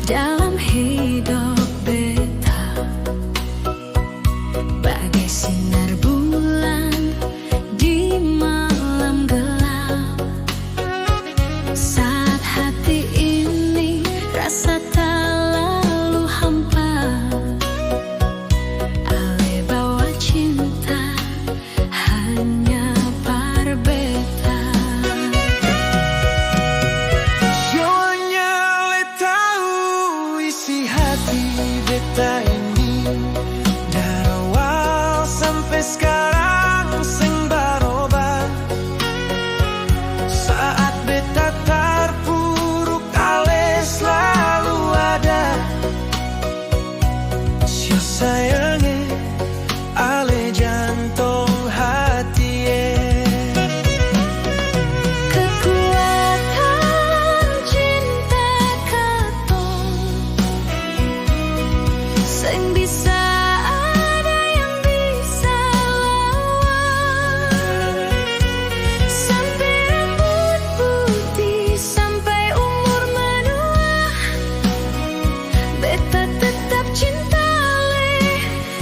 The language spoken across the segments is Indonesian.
dalam hidup beta, bagai sinar bulan di malam gelap. Saat hati ini rasa tak lalu hampa, ale bawa cinta hanya berbeda. Nyonya le tahu isi hati beta ini, dari awal sampai sekarang sing barobah. Saat beta terpuruk ale selalu ada. Sio sayangnya ale jantung hati Kekuatan cinta katong, sing bisa ada yang bisa lawan. Sampai rambut putih, sampai umur menua, beta tetap cinta le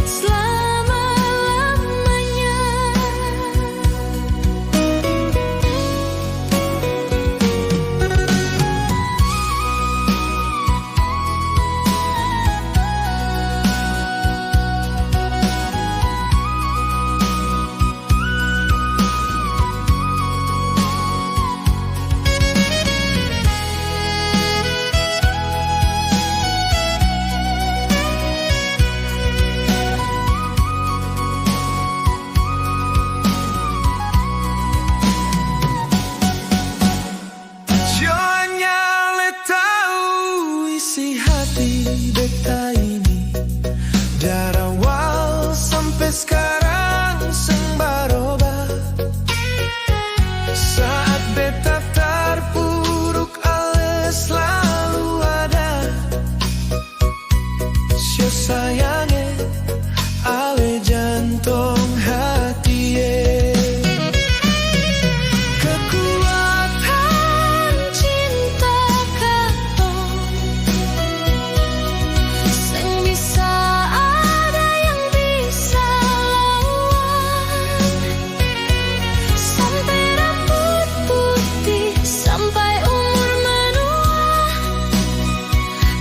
selama-lamanya. Nyonya le tahu isi hati beta ini, dari awal sampai sekarang sing barobah. Saat beta terpuruk ale selalu ada. Sio sayangnya ale jantung hati Kekuatan cinta katong, sing bisa ada yang bisa lawan. Sampai rambut putih, sampai umur menua,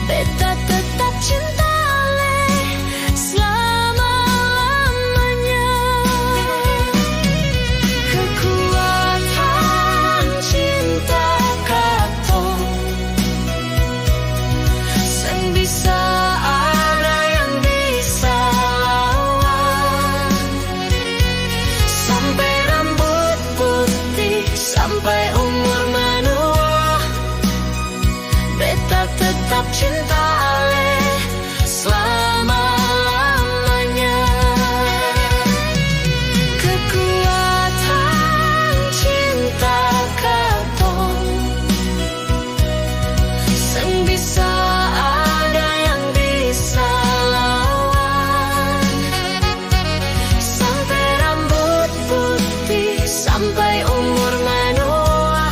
beta tetap cinta le selama-lamanya. Kekuatan cinta katong, sing bisa ada yang bisa lawan. Sampai rambut putih, sampai umur menua, beta tetap cinta le selama-lamanya. Kekuatan cinta katong, sing bisa ada yang bisa lawan. Sampai rambut putih, sampai umur menua,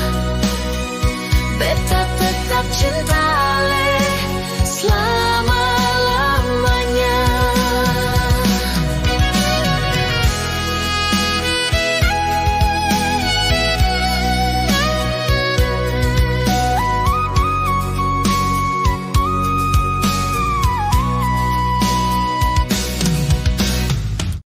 beta tetap cinta